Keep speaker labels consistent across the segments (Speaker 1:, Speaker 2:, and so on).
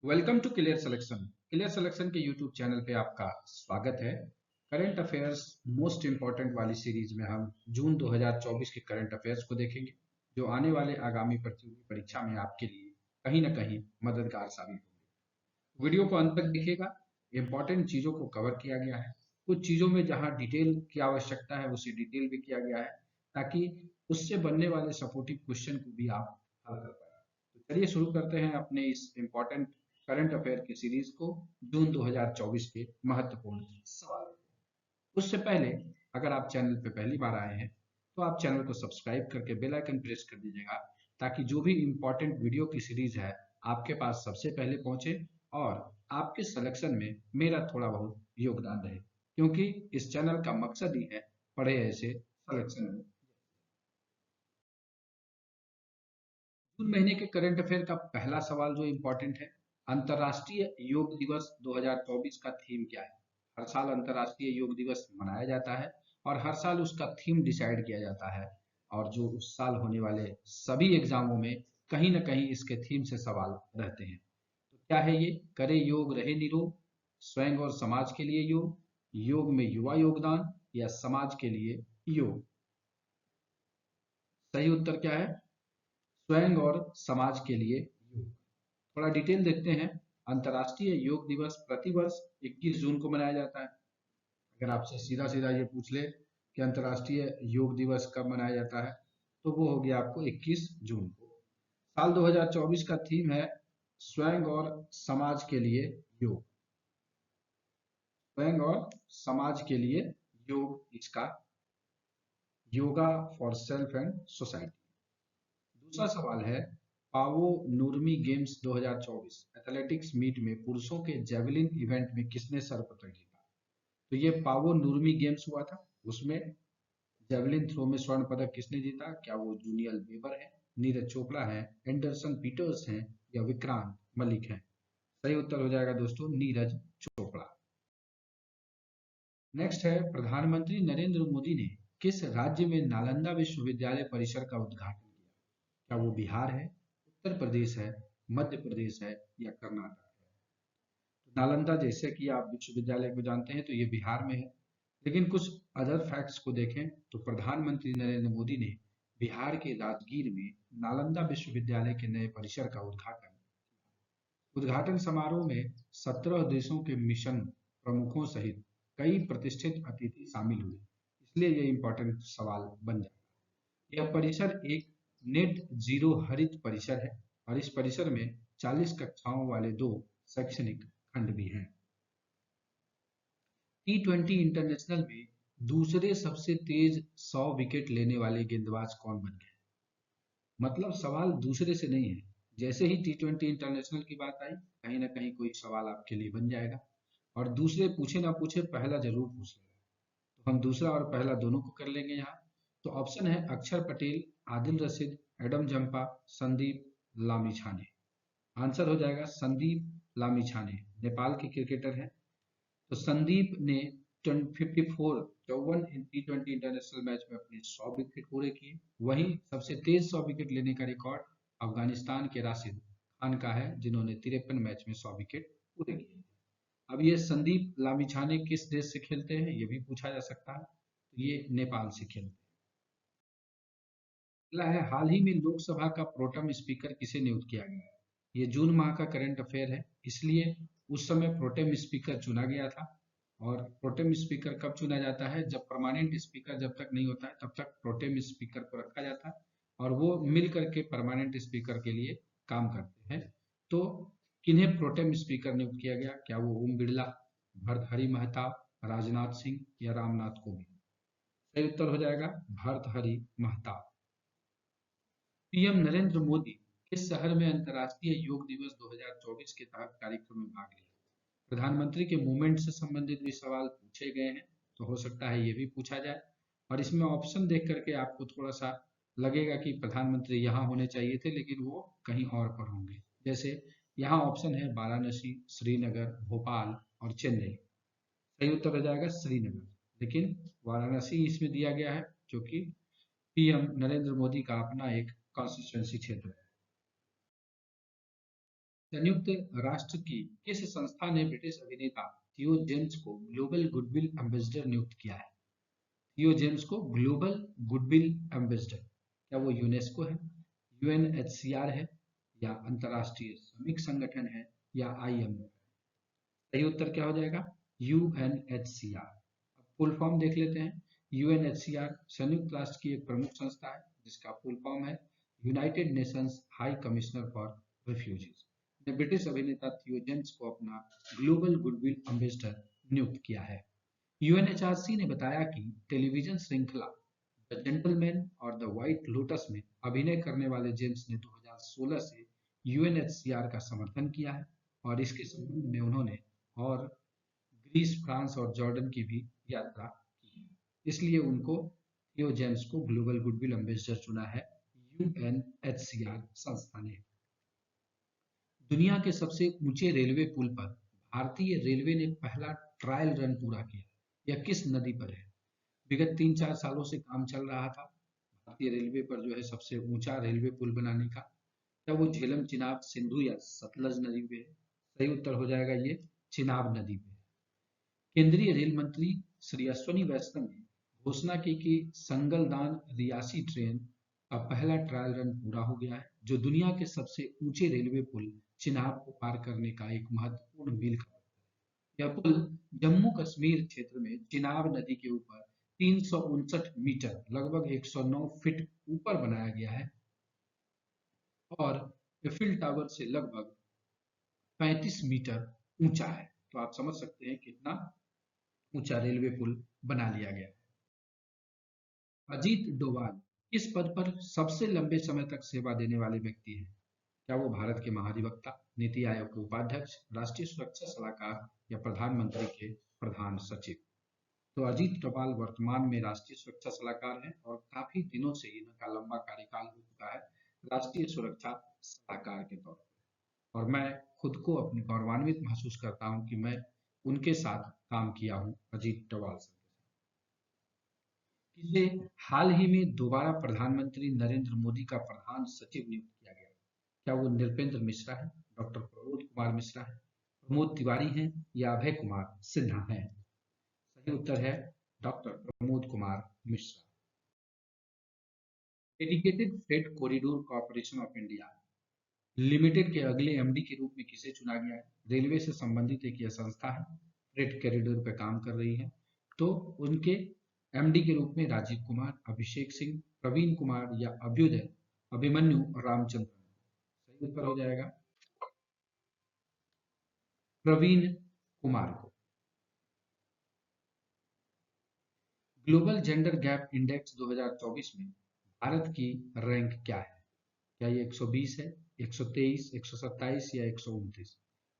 Speaker 1: Welcome to Clear Selection. Clear Selection के YouTube channel पे आपका स्वागत है। करंट अफेयर्स मोस्ट इंपॉर्टेंट वाली सीरीज में हम जून 2024 के करंट अफेयर्स को देखेंगे, जो आने वाले आगामी प्रतियोगी परीक्षा में आपके लिए कहीं ना कहीं मददगार साबित होंगे। वीडियो को अंत तक देखिएगा। इंपॉर्टेंट चीजों को कवर किया गया है। कुछ चीजों में जहां डिटेल की आवश्यकता है उसे डिटेल भी किया गया है, ताकि उससे बनने वाले सपोर्टिव क्वेश्चन को भी आप हल कर पाए। तो चलिए शुरू करते हैं अपने इस इंपॉर्टेंट करंट अफेयर की सीरीज को, जून 2024 के महत्वपूर्ण सवाल। उससे पहले अगर आप चैनल पे पहली बार आए हैं तो आप चैनल को सब्सक्राइब करके बेल आइकन प्रेस कर दीजिएगा, ताकि जो भी इंपॉर्टेंट वीडियो की सीरीज है आपके पास सबसे पहले पहुंचे और आपके सिलेक्शन में मेरा थोड़ा बहुत योगदान रहे, क्योंकि इस चैनल का मकसद ही है पढ़े ऐसे सिलेक्शन में। जून महीने के करंट अफेयर का पहला सवाल जो इम्पोर्टेंट है, अंतर्राष्ट्रीय योग दिवस 2024 का थीम क्या है। हर साल अंतर्राष्ट्रीय योग दिवस मनाया जाता है और हर साल उसका थीम डिसाइड किया जाता है, और जो उस साल होने वाले सभी एग्जामों में कहीं ना कहीं इसके थीम से सवाल रहते हैं। तो क्या है ये? करे योग रहे निरोग, स्वयं और समाज के लिए योग, योग में युवा योगदान, या समाज के लिए योग। सही उत्तर क्या है? स्वयं और समाज के लिए योग। थोड़ा डिटेल देखते हैं। अंतर्राष्ट्रीय योग दिवस प्रतिवर्ष 21 जून को मनाया जाता है। अगर आपसे सीधा सीधा ये पूछ ले कि अंतर्राष्ट्रीय योग दिवस कब मनाया जाता है, तो वो हो गया आपको 21 जून को। साल 2024 का थीम है स्वयं और समाज के लिए योग। स्वयं और समाज के लिए योग इसका, yoga for self and society. दूसरा सवाल है, पावो नूरमी गेम्स 2024 एथलेटिक्स मीट में पुरुषों के जेवलिन इवेंट में किसने स्वर्ण पदक जीता? तो ये पावो नूरमी गेम्स हुआ था, उसमें जेवलिन थ्रो में स्वर्ण पदक किसने जीता? क्या वो जूनियल वेबर है, नीरज चोपड़ा है, एंडरसन पीटर्स हैं, या विक्रांत मलिक हैं? सही उत्तर हो जाएगा दोस्तों, नीरज चोपड़ा। नेक्स्ट है, प्रधानमंत्री नरेंद्र मोदी ने किस राज्य में नालंदा विश्वविद्यालय परिसर का उद्घाटन किया? क्या वो बिहार है, उत्तर प्रदेश है, मध्य प्रदेश है, या कर्नाटक है? तो नालंदा, जैसे कि आप विश्वविद्यालय को जानते हैं, तो ये बिहार में है। लेकिन कुछ अदर फैक्ट्स को देखें तो प्रधानमंत्री नरेंद्र मोदी ने बिहार के राजगीर में नालंदा विश्वविद्यालय के नए परिसर का उद्घाटन। उद्घाटन समारोह में 17 देशों के मिशन प्रमुखों सहित कई प्रतिष्ठित अतिथि शामिल हुए, इसलिए यह इंपॉर्टेंट सवाल बन जाता है। यह परिसर एक नेट जीरो हरित परिसर है और इस परिसर में 40 कक्षाओं वाले 2 शैक्षणिक खंड भी हैं। T20 इंटरनेशनल में दूसरे सबसे तेज 100 विकेट लेने वाले गेंदबाज कौन बन गए? मतलब सवाल दूसरे से नहीं है, जैसे ही T20 इंटरनेशनल की बात आई कहीं ना कहीं कोई सवाल आपके लिए बन जाएगा, और दूसरे पूछे ना पूछे पहला जरूर पूछ लेगा। तो हम दूसरा और पहला दोनों को कर लेंगे यहाँ। तो ऑप्शन है अक्षर Patel, Adil Rashid, Adam Zampa, Sandeep Lamichhane. Answer हो जाएगा संदीप लामिछाने, नेपाल के क्रिकेटर हैं। तो संदीप ने 54 54 T20 इंटरनेशनल मैच में अपने 100 विकेट पूरे किए। वहीं सबसे तेज 100 विकेट लेने का रिकॉर्ड अफगानिस्तान के राशिद खान का है, जिन्होंने 53 मैच में 100 विकेट पूरे किए। अब ये संदीप लामिछाने किस देश से खेलते हैं, ये भी पूछा जा सकता है। तो ये नेपाल से खेलते हैं। अगला है, हाल ही में लोकसभा का प्रोटेम स्पीकर किसे नियुक्त किया गया है? ये जून माह का करंट अफेयर है, इसलिए उस समय प्रोटेम स्पीकर चुना गया था। और प्रोटेम स्पीकर कब चुना जाता है? जब परमानेंट स्पीकर जब तक नहीं होता है तब तक प्रोटेम स्पीकर को रखा जाता है, और वो मिल करके परमानेंट स्पीकर के लिए काम करते हैं। तो किन्हें प्रोटेम स्पीकर नियुक्त किया गया? क्या वो ओम बिरला, भर्तहरि महताब, राजनाथ सिंह, या रामनाथ कोविंद? सही उत्तर हो जाएगा भर्तहरि महताब। पीएम नरेंद्र मोदी किस शहर में अंतर्राष्ट्रीय योग दिवस 2024 के तहत कार्यक्रम में भाग लिया? प्रधानमंत्री के मूवमेंट से संबंधित भी सवाल पूछे गए हैं, तो हो सकता है ये भी पूछा जाए। और इसमें ऑप्शन देख करके आपको थोड़ा सा लगेगा कि प्रधानमंत्री यहाँ होने चाहिए थे, लेकिन वो कहीं और पर होंगे। जैसे यहाँ ऑप्शन है वाराणसी, श्रीनगर, भोपाल और चेन्नई। सही उत्तर हो जाएगा श्रीनगर, लेकिन वाराणसी इसमें दिया गया है, जो कि पीएम नरेंद्र मोदी का अपना एक कॉन्स्टिट्यूंसी क्षेत्र है। संयुक्त राष्ट्र की किस संस्था ने ब्रिटिश अभिनेता थियो जेम्स को ग्लोबल गुडविल एम्बेसडर नियुक्त किया है? थियो जेम्स को ग्लोबल गुडविल एम्बेसडर, क्या वो यूनेस्को है, यूएनएचसीआर है, या अंतर्राष्ट्रीय श्रमिक संगठन है, या आईएमओ? सही उत्तर क्या हो जाएगा? यूएनएचसीआर। अब फुल फॉर्म देख लेते हैं। यूएनएचसीआर संयुक्त राष्ट्र की एक प्रमुख संस्था है जिसका फुल फॉर्म है United Nations high commissioner for refugees. ने ब्रिटिश अभिनेता थियो जेम्स को अपना ग्लोबल गुडविल एम्बेसडर नियुक्त किया है। यूएनएचआरसी ने बताया कि टेलीविजन श्रृंखला द जेंटलमैन और द व्हाइट लोटस में अभिनय करने वाले जेम्स ने 2016 से यूएनएचसीआर का समर्थन किया है और इसके संबंध में उन्होंने और ग्रीस, फ्रांस और जॉर्डन की भी यात्रा की है। इसलिए उनको थियो जेम्स को ग्लोबल गुडविल एम्बेसडर चुना है यूएनएचसीआर संस्था ने। दुनिया के सबसे ऊंचे रेलवे पुल पर भारतीय रेलवे ने पहला ट्रायल रन पूरा किया। यह किस नदी पर है? विगत 3-4 सालों से काम चल रहा था भारतीय रेलवे पर जो है सबसे ऊंचा रेलवे पुल बनाने का। क्या वो झेलम, चिनाब, सिंधु या सतलज नदी पे है? सही उत्तर हो जाएगा ये चिनाब नदी पे। केंद्रीय रेल मंत्री श्री अश्विनी वैष्णव ने घोषणा की कि संगलदान रियासी ट्रेन का पहला ट्रायल रन पूरा हो गया है, जो दुनिया के सबसे ऊंचे रेलवे पुल चिनाब को पार करने का एक महत्वपूर्ण मील का पत्थर है। यह पुल जम्मू कश्मीर क्षेत्र में चिनाब नदी के ऊपर 359 मीटर लगभग 109 फीट ऊपर बनाया गया है और एफिल टावर से लगभग 35 मीटर ऊंचा है। तो आप समझ सकते हैं कितना ऊंचा रेलवे पुल बना लिया गया। अजीत डोभाल किस पद पर सबसे लंबे समय तक सेवा देने वाले व्यक्ति हैं? क्या वो भारत के महाधिवक्ता, नीति आयोग के उपाध्यक्ष, राष्ट्रीय सुरक्षा सलाहकार या प्रधानमंत्री के प्रधान सचिव? तो अजीत डोभाल वर्तमान में राष्ट्रीय सुरक्षा सलाहकार हैं और काफी दिनों से इनका लंबा कार्यकाल हो चुका है राष्ट्रीय सुरक्षा सलाहकार के तौर पर। और मैं खुद को अपनी गौरवान्वित महसूस करता हूं कि मैं उनके साथ काम किया हूं, अजीत डोभाल सर। जिसे हाल ही में दोबारा प्रधानमंत्री नरेंद्र मोदी का प्रधान सचिव नियुक्त किया गया? क्या वो नृपेंद्र मिश्रा है, डॉक्टर प्रमोद कुमार मिश्रा है, प्रमोद तिवारी हैं या अभय कुमार सिन्हा हैं? सही उत्तर है doctor Pramod Kumar Mishra. Dedicated freight corridor corporation of India limited के अगले एमडी के रूप में किसे चुना गया है? रेलवे से संबंधित एक यह संस्था है, फ्रेट कॉरिडोर पर काम कर रही है। तो उनके एमडी के रूप में राजीव कुमार, अभिषेक सिंह, प्रवीण कुमार या अभ्युदय अभिमन्यु रामचंद्रन? सही उत्तर हो जाएगा प्रवीण कुमार को। ग्लोबल जेंडर गैप इंडेक्स 2024 में भारत की रैंक क्या है? क्या ये 120 है, 123, 127 या 129?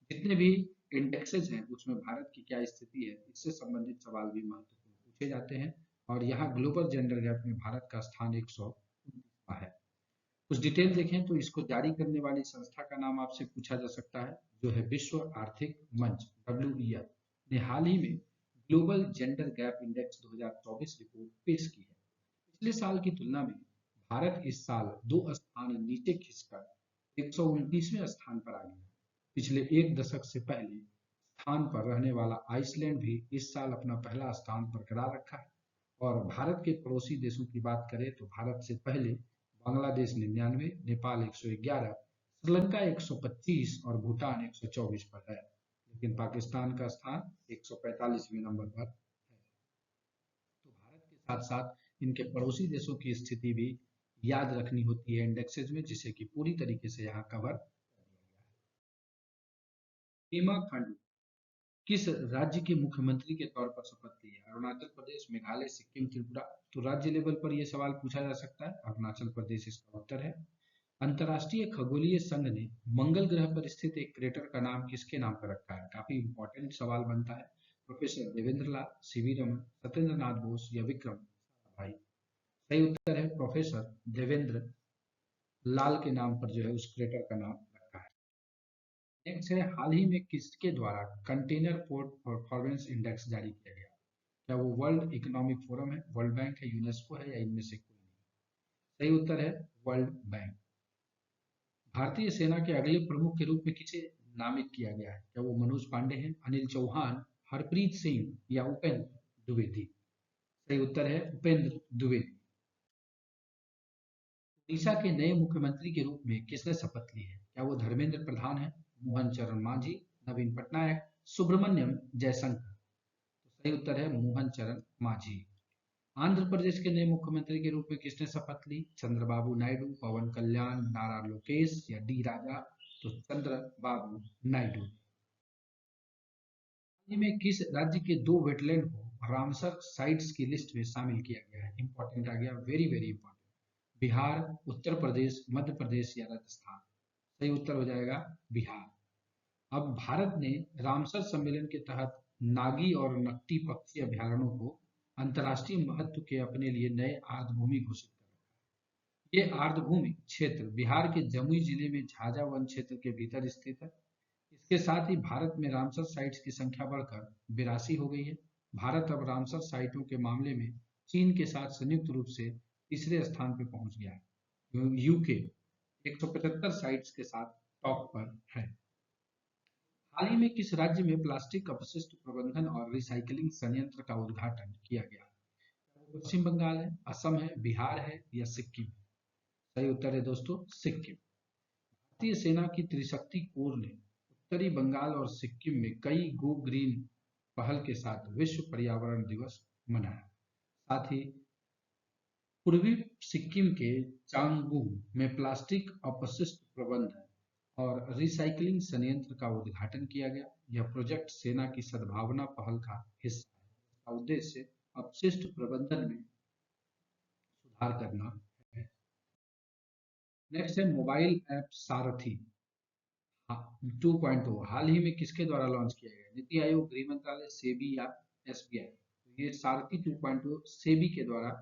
Speaker 1: जितने भी इंडेक्सेज हैं उसमें भारत की क्या स्थिति है, इससे संबंधित सवाल भी महत्वपूर्ण पूछे जाते हैं और यहाँ ग्लोबल जेंडर गैप में भारत का स्थान 129वां है। कुछ डिटेल देखें तो इसको जारी करने वाली संस्था का नाम आपसे पूछा जा सकता है, जो है विश्व आर्थिक मंच WEF ने हाल ही में global gender gap index 2024 report पेश की है। पिछले साल की तुलना में भारत इस साल 2 स्थान नीचे खिसकर 129वें स्थान पर आ गया। पिछले एक दशक से पहले स्थान पर रहने वाला आइसलैंड भी इस साल अपना पहला स्थान बरकरार रखा है। और भारत के पड़ोसी देशों की बात करें तो भारत से पहले बांग्लादेश 99, नेपाल 111, श्रीलंका 125 और भूटान 124 पर है, लेकिन पाकिस्तान का स्थान 145वें नंबर पर है। तो भारत के साथ साथ इनके पड़ोसी देशों की स्थिति भी याद रखनी होती है इंडेक्सेज में, जिसे कि पूरी तरीके से यहाँ कवर कर दिया गया है। पेमा खांडू किस राज्य के मुख्यमंत्री के तौर पर शपथ ली है? अरुणाचल प्रदेश, मेघालय, सिक्किम, त्रिपुरा? तो राज्य लेवल पर यह सवाल पूछा जा सकता है, अरुणाचल प्रदेश इसका उत्तर है। अंतर्राष्ट्रीय खगोलीय संघ ने मंगल ग्रह पर स्थित एक क्रेटर का नाम किसके नाम पर रखा है? काफी इंपॉर्टेंट सवाल बनता है। प्रोफेसर देवेंद्र लाल, सीवी रमन, सत्येंद्र नाथ बोस या विक्रम भाई? सही उत्तर है प्रोफेसर देवेंद्र लाल के नाम पर जो है उस क्रेटर का नाम रखा है। नेक्स्ट है, हाल ही में किसके द्वारा कंटेनर पोर्ट परफॉर्मेंस इंडेक्स जारी किया गया? क्या वो वर्ल्ड इकोनॉमिक फोरम है, वर्ल्ड बैंक है, यूनेस्को है या इनमें से कोई नहीं? सही उत्तर है वर्ल्ड बैंक। भारतीय सेना के अगले प्रमुख के रूप में किसे नामित किया गया है? क्या वो मनोज पांडे हैं, अनिल चौहान, हरप्रीत सिंह या उपेंद्र द्विवेदी? सही उत्तर है उपेंद्र द्विवेदी। उड़ीसा के नए मुख्यमंत्री के रूप में किसने शपथ ली है? क्या वो धर्मेंद्र प्रधान है, मोहन चरण मांझी, नवीन पटनायक, सुब्रमण्यम जयशंकर? तो सही उत्तर है मोहन चरण मांझी। आंध्र प्रदेश के नए मुख्यमंत्री के रूप में किसने शपथ ली? चंद्रबाबू नायडू, पवन कल्याण, नारा लोकेश या डी राजा? तो चंद्रबाबू नायडू। हाल ही में किस राज्य के दो वेटलैंड को रामसर साइट्स की लिस्ट में शामिल किया गया है? इंपॉर्टेंट आ गया, very very important. Bihar, Uttar Pradesh, Madhya Pradesh या राजस्थान? सही उत्तर हो जाएगा बिहार। अब भारत ने रामसर सम्मेलन के तहत नागी और नकटी पक्षी अभयारण्यों को अंतर्राष्ट्रीय महत्व के अपने लिए नए आर्द्रभूमि घोषित किया। ये आर्द्रभूमि क्षेत्र बिहार के जमुई जिले में झाझा वन क्षेत्र के भीतर स्थित है। इसके साथ ही भारत में रामसर साइट्स की संख्या बढ़कर 82 हो गई है। भारत अब रामसर साइटों के मामले में चीन के साथ संयुक्त रूप से तीसरे स्थान पर पहुंच गया है। यूके 175 साइट्स के साथ टॉप पर है। हाल ही में किस राज्य में प्लास्टिक अपशिष्ट प्रबंधन और रिसाइकलिंग संयंत्र का उद्घाटन किया गया? पश्चिम बंगाल है, असम है, बिहार है या सिक्किम? सही उत्तर है दोस्तों सिक्किम। भारतीय सेना की त्रिशक्ति कोर ने उत्तरी बंगाल और सिक्किम में कई गो ग्रीन पहल के साथ विश्व पर्यावरण दिवस मनाया। साथ ही पूर्वी सिक्किम के चांगू में प्लास्टिक अपशिष्ट प्रबंधन और रिसाइकलिंग संयंत्र का उद्घाटन किया गया। यह प्रोजेक्ट सेना की सद्भावना पहल का हिस्सा है। इसका उद्देश्य अपशिष्ट प्रबंधन में सुधार करना है। नेक्स्ट है मोबाइल ऐप सारथी 2.0 हाल ही में किसके द्वारा लॉन्च किया गया? नीति आयोग, गृह मंत्रालय, सेबी या एसबीआई? ये सारथी 2.0 सेबी के द्वारा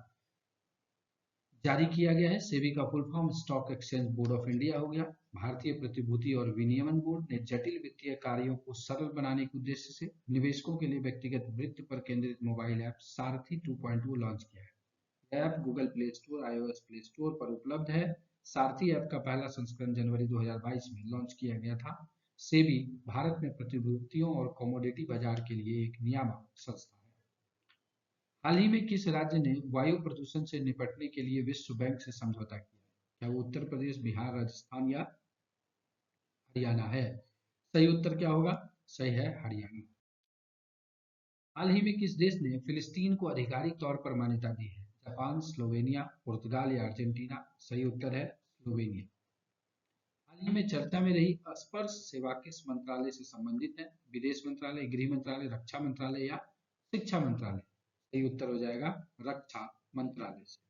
Speaker 1: जारी किया गया है। सेबी का full form stock exchange board of India हो गया। भारतीय प्रतिभूति और विनियमन बोर्ड ने जटिल वित्तीय कार्यों को सरल बनाने के उद्देश्य से निवेशकों के लिए व्यक्तिगत वित्त पर केंद्रित मोबाइल ऐप सारथी 2.0 लॉन्च किया है। App Google play store, iOS play store पर उपलब्ध है। सारथी ऐप का पहला संस्करण जनवरी 2022 में लॉन्च किया गया था। सेबी भारत में प्रतिभूतियों और कमोडिटी बाजार के लिए एक नियामक संस्था है। हाल ही में किस राज्य ने वायु प्रदूषण से निपटने के लिए विश्व बैंक से समझौता किया? क्या वो उत्तर प्रदेश, बिहार, राजस्थान या हरियाणा है? सही उत्तर क्या होगा? सही है हरियाणा। हाल ही में किस देश ने फिलिस्तीन को आधिकारिक तौर पर मान्यता दी है? जापान, स्लोवेनिया, पुर्तगाल या अर्जेंटीना? सही उत्तर है स्लोवेनिया। हाल ही में चर्चा में रही स्पर्श सेवा किस मंत्रालय से संबंधित है? विदेश मंत्रालय, गृह मंत्रालय, रक्षा मंत्रालय या शिक्षा मंत्रालय? सही उत्तर हो जाएगा रक्षा मंत्रालय से।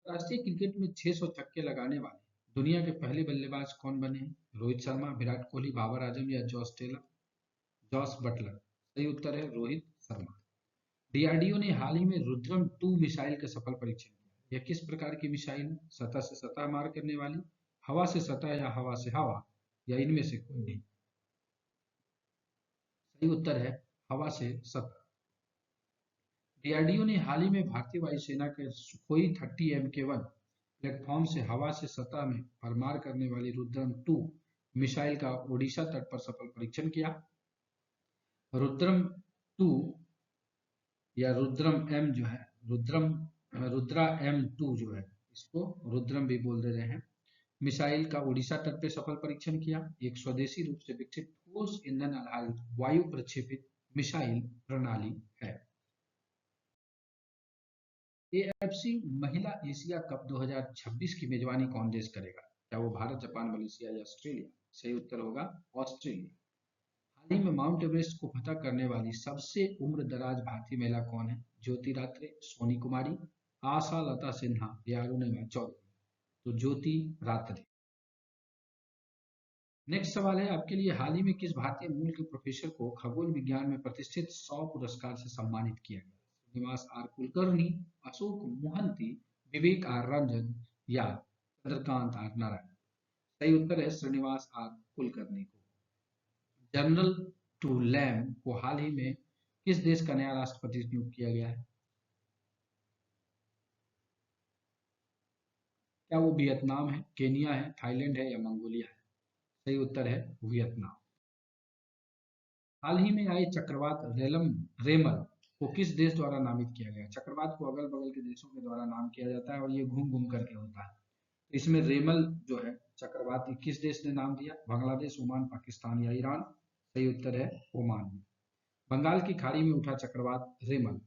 Speaker 1: राष्ट्रीय क्रिकेट में 600 छक्के लगाने वाले दुनिया के पहले बल्लेबाज कौन बने हैं? रोहित शर्मा, विराट कोहली, बाबर आजम या जॉस बटलर? सही उत्तर है रोहित शर्मा। डीआरडीओ ने हाल ही में रुद्रम 2 मिसाइल का सफल परीक्षण किया। यह किस प्रकार की मिसाइल है? सतह से सतह मार करने वाली, हवा से सतह या हवा से हवा या इनमें से कोई नहीं? सही उत्तर है हवा से सतह। डीआरडीओ ने हाल ही में भारतीय वायुसेना के सुखोई 30 MK1 प्लेटफॉर्म से हवा से सतह में भरमार करने वाली रुद्रम 2 मिसाइल का ओडिशा तट पर सफल परीक्षण किया। रुद्रम 2 या रुद्रम एम जो है रुद्रा M2 जो है, इसको रुद्रम भी बोल दे रहे हैं, मिसाइल का ओडिशा तट पर सफल परीक्षण किया। एक स्वदेशी रूप से विकसित ठोस ईंधन आधारित वायु प्रक्षेपित मिसाइल प्रणाली है। एएफसी महिला एशिया कप 2026 की मेजबानी कौन देश करेगा? क्या वो भारत, जापान, मलेशिया या ऑस्ट्रेलिया? सही उत्तर होगा ऑस्ट्रेलिया। हाल ही में माउंट एवरेस्ट को फतह करने वाली सबसे उम्र दराज भारतीय महिला कौन है? ज्योति रात्रे, सोनी कुमारी, आशा लता सिन्हा या अरुणिमा चौधरी? तो ज्योति रात्रे। नेक्स्ट सवाल है आपके लिए, हाल ही में किस भारतीय मूल के प्रोफेसर को खगोल विज्ञान में प्रतिष्ठित 100 पुरस्कार से सम्मानित किया गया? श्रीनिवास आर कुलकर्णी, अशोक मोहंती, विवेक आर रंजन या चंद्रकांत आर नारायण? सही उत्तर है श्रीनिवास आर कुलकर्णी को। जनरल टू लैम को हाल ही में किस देश का नया राष्ट्रपति नियुक्त किया गया है? क्या वो वियतनाम है, केनिया है, थाईलैंड है या मंगोलिया है? सही उत्तर है वियतनाम। हाल ही में आए चक्रवात रेमल को किस देश द्वारा नामित किया गया? चक्रवात को अगल बगल के देशों के द्वारा नाम किया जाता है और ये घूम घूम करके होता है। इसमें रेमल जो है चक्रवात किस देश ने नाम दिया? बांग्लादेश, ओमान, पाकिस्तान या ईरान? सही उत्तर है ओमान। बंगाल की खाड़ी में उठा चक्रवात रेमल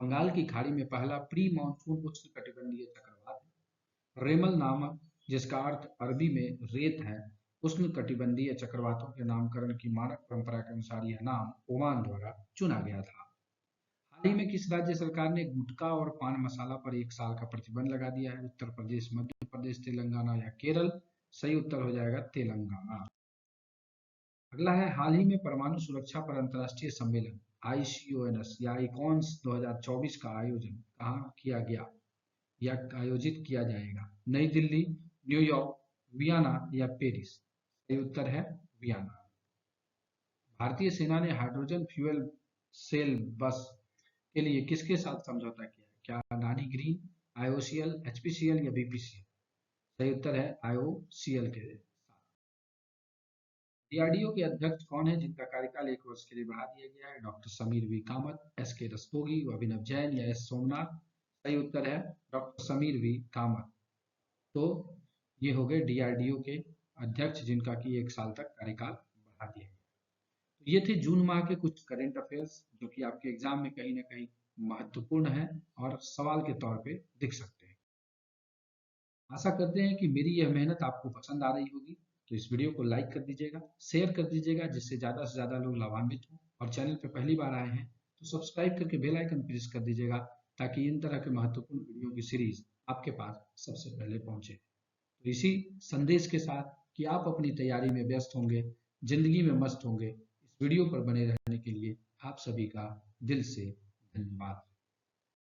Speaker 1: बंगाल की खाड़ी में पहला प्री मानसून उष्णकटिबंधीय चक्रवात है। रेमल नामक, जिसका अर्थ अरबी में रेत है, उष्णकटिबंधीय चक्रवातों के नामकरण की मानक परंपरा के अनुसार यह नाम ओमान द्वारा चुना गया था। हाल ही में किस राज्य सरकार ने गुटखा और पान मसाला पर 1 साल का प्रतिबंध लगा दिया है? उत्तर प्रदेश, मध्य प्रदेश, तेलंगाना या केरल? सही उत्तर हो जाएगा तेलंगाना। अगला है, हाल ही में परमाणु सुरक्षा पर अंतर्राष्ट्रीय सम्मेलन ICONS या आइकॉन्स 2024 का आयोजन कहाँ किया गया या आयोजित किया जाएगा? नई दिल्ली, न्यूयॉर्क, वियना या पेरिस? सही उत्तर है वियना। भारतीय सेना ने हाइड्रोजन फ्यूल सेल बस के लिए किसके साथ समझौता किया है? क्या अडानी ग्रीन, IOCL, HPCL या BPCL? सही उत्तर है IOCL के साथ। DRDO के अध्यक्ष कौन है जिनका कार्यकाल 1 वर्ष के लिए बढ़ा दिया गया है? Doctor Sameer V Kamat, SK Rastogi, Abhinav Jain या S सोमनाथ? सही उत्तर है डॉक्टर समीर वी कामत। तो ये हो गए DRDO के अध्यक्ष जिनका कि 1 साल तक कार्यकाल बढ़ा दिया गया। तो ये थे जून माह के कुछ करंट अफेयर्स जो कि आपके एग्जाम में कहीं ना कहीं महत्वपूर्ण है और सवाल के तौर पे दिख सकते हैं। आशा करते हैं कि मेरी यह मेहनत आपको पसंद आ रही होगी। तो इस वीडियो को लाइक कर दीजिएगा, शेयर कर दीजिएगा, जिससे ज़्यादा से ज़्यादा लोग लाभान्वित हों। और चैनल पे पहली बार आए हैं तो सब्सक्राइब करके बेल आइकन प्रेस कर दीजिएगा, ताकि इन तरह के महत्वपूर्ण वीडियो की सीरीज आपके पास सबसे पहले पहुंचे। तो इसी संदेश के साथ कि आप अपनी तैयारी में व्यस्त होंगे, जिंदगी में मस्त होंगे, इस वीडियो पर बने रहने के लिए आप सभी का दिल से धन्यवाद।